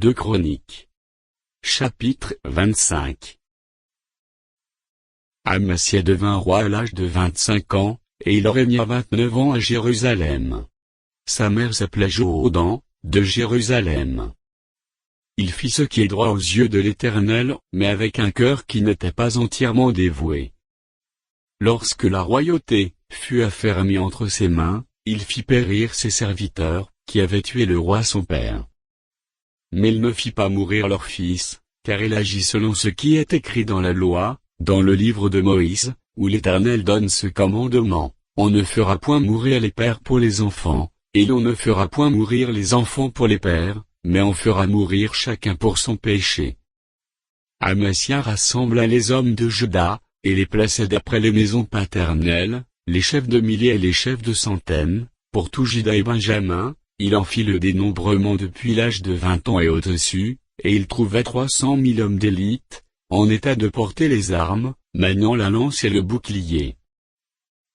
2 Chroniques. Chapitre 25. Amasia devint roi à l'âge de 25 ans, et il régna 29 ans à Jérusalem. Sa mère s'appelait Johadan, de Jérusalem. Il fit ce qui est droit aux yeux de l'Éternel, mais avec un cœur qui n'était pas entièrement dévoué. Lorsque la royauté fut affermie entre ses mains, il fit périr ses serviteurs, qui avaient tué le roi son père. Mais il ne fit pas mourir leur fils, car il agit selon ce qui est écrit dans la loi, dans le livre de Moïse, où l'Éternel donne ce commandement: on ne fera point mourir les pères pour les enfants, et l'on ne fera point mourir les enfants pour les pères, mais on fera mourir chacun pour son péché. Amasia rassembla les hommes de Juda, et les plaça d'après les maisons paternelles, les chefs de milliers et les chefs de centaines, pour tout Juda et Benjamin. Il en fit le dénombrement depuis l'âge de 20 ans et au-dessus, et il trouva 300 000 hommes d'élite, en état de porter les armes, maniant la lance et le bouclier.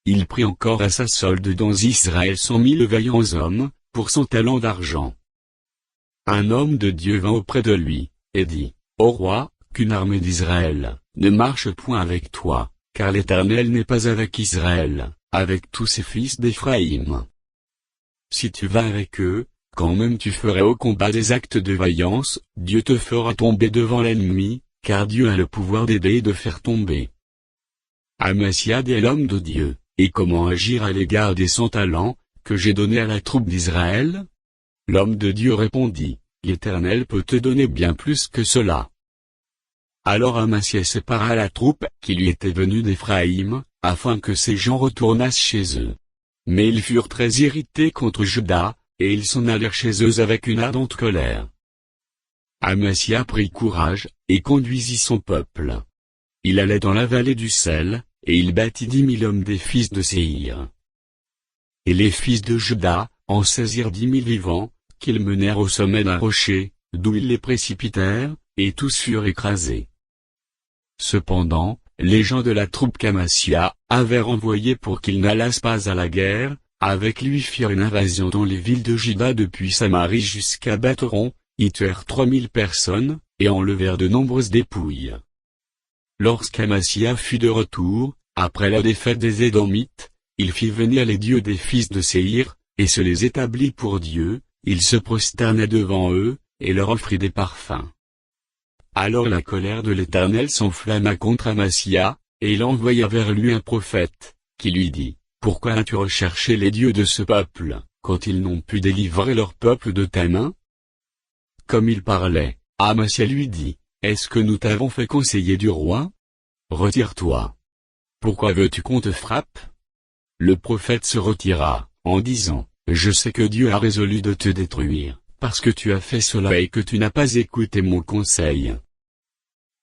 Il prit encore à sa solde dans Israël 100 000 vaillants hommes, pour 100 talents d'argent. Un homme de Dieu vint auprès de lui, et dit: Ô roi, qu'une armée d'Israël ne marche point avec toi, car l'Éternel n'est pas avec Israël, avec tous ses fils d'Éphraïm. Si tu vas avec eux, quand même tu ferais au combat des actes de vaillance, Dieu te fera tomber devant l'ennemi, car Dieu a le pouvoir d'aider et de faire tomber. Amasia dit à l'homme de Dieu: et comment agir à l'égard des 100 talents, que j'ai donnés à la troupe d'Israël? L'homme de Dieu répondit: l'Éternel peut te donner bien plus que cela. Alors Amasia sépara la troupe qui lui était venue d'Éphraïm, afin que ces gens retournassent chez eux. Mais ils furent très irrités contre Juda, et ils s'en allèrent chez eux avec une ardente colère. Amasia prit courage, et conduisit son peuple. Il allait dans la vallée du sel, et il battit 10 000 hommes des fils de Séhir. Et les fils de Juda en saisirent 10 000 vivants, qu'ils menèrent au sommet d'un rocher, d'où ils les précipitèrent, et tous furent écrasés. Cependant, les gens de la troupe qu'Amasia avait renvoyés pour qu'ils n'allassent pas à la guerre, avec lui firent une invasion dans les villes de Juda depuis Samarie jusqu'à Beth-horon, y tuèrent 3000 personnes, et enlevèrent de nombreuses dépouilles. Lorsqu'Amasia fut de retour, après la défaite des Édomites, il fit venir les dieux des fils de Séhir, et se les établit pour Dieu, il se prosterna devant eux, et leur offrit des parfums. Alors la colère de l'Éternel s'enflamma contre Amasia, et il envoya vers lui un prophète, qui lui dit: Pourquoi as-tu recherché les dieux de ce peuple, quand ils n'ont pu délivrer leur peuple de ta main? Comme il parlait, Amasia lui dit: Est-ce que nous t'avons fait conseiller du roi? Retire-toi. Pourquoi veux-tu qu'on te frappe? Le prophète se retira, en disant: Je sais que Dieu a résolu de te détruire, parce que tu as fait cela et que tu n'as pas écouté mon conseil.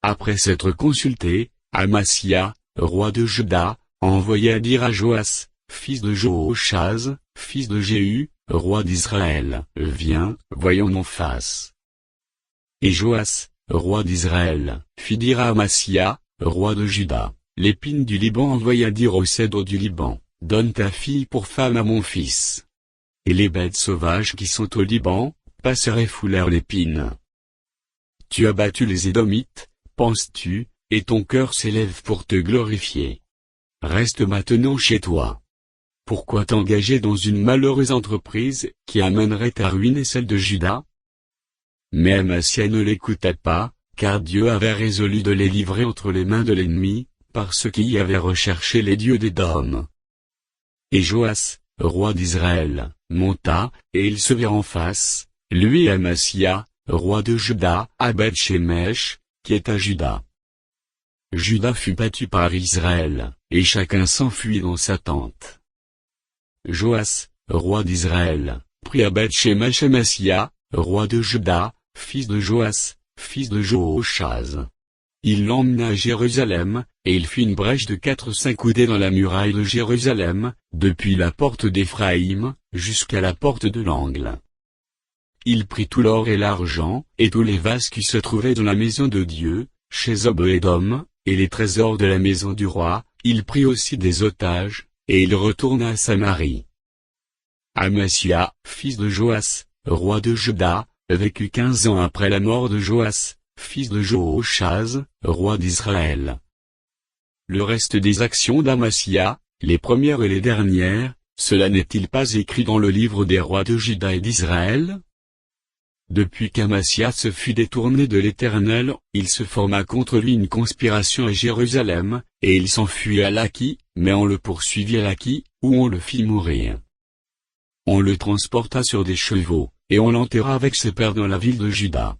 Après s'être consulté, Amasia, roi de Juda, envoya dire à Joas, fils de Joachaz, fils de Jéhu, roi d'Israël: Viens, voyons en face. Et Joas, roi d'Israël, fit dire à Amasia, roi de Juda: L'épine du Liban envoya dire au cèdre du Liban: Donne ta fille pour femme à mon fils. Et les bêtes sauvages qui sont au Liban passèrent et foulèrent l'épine. Tu as battu les Édomites, penses-tu, et ton cœur s'élève pour te glorifier. Reste maintenant chez toi. Pourquoi t'engager dans une malheureuse entreprise qui amènerait à ruiner celle de Juda? Mais Amasia ne l'écoutait pas, car Dieu avait résolu de les livrer entre les mains de l'ennemi, parce qu'il y avait recherché les dieux d'Édom. Et Joas, roi d'Israël, monta, et ils se virent en face, lui et Amasia, roi de Juda, à Beth-Shemesh, qui est à Juda. Juda fut battu par Israël, et chacun s'enfuit dans sa tente. Joas, roi d'Israël, prit à Beth-Shemesh Amasia, roi de Juda, fils de Joas, fils de Joachaz. Il l'emmena à Jérusalem, et il fit une brèche de 4-5 coudées dans la muraille de Jérusalem, depuis la porte d'Éphraïm, jusqu'à la porte de l'angle. Il prit tout l'or et l'argent, et tous les vases qui se trouvaient dans la maison de Dieu, chez Obed-Édom, et les trésors de la maison du roi. Il prit aussi des otages, et il retourna à Samarie. Amasia, fils de Joas, roi de Juda, vécut 15 ans après la mort de Joas, fils de Jehoachaz, roi d'Israël. Le reste des actions d'Amasia, les premières et les dernières, cela n'est-il pas écrit dans le livre des rois de Juda et d'Israël? Depuis qu'Amasia se fut détourné de l'Éternel, il se forma contre lui une conspiration à Jérusalem, et il s'enfuit à Laki, mais on le poursuivit à Laki, où on le fit mourir. On le transporta sur des chevaux, et on l'enterra avec ses pères dans la ville de Juda.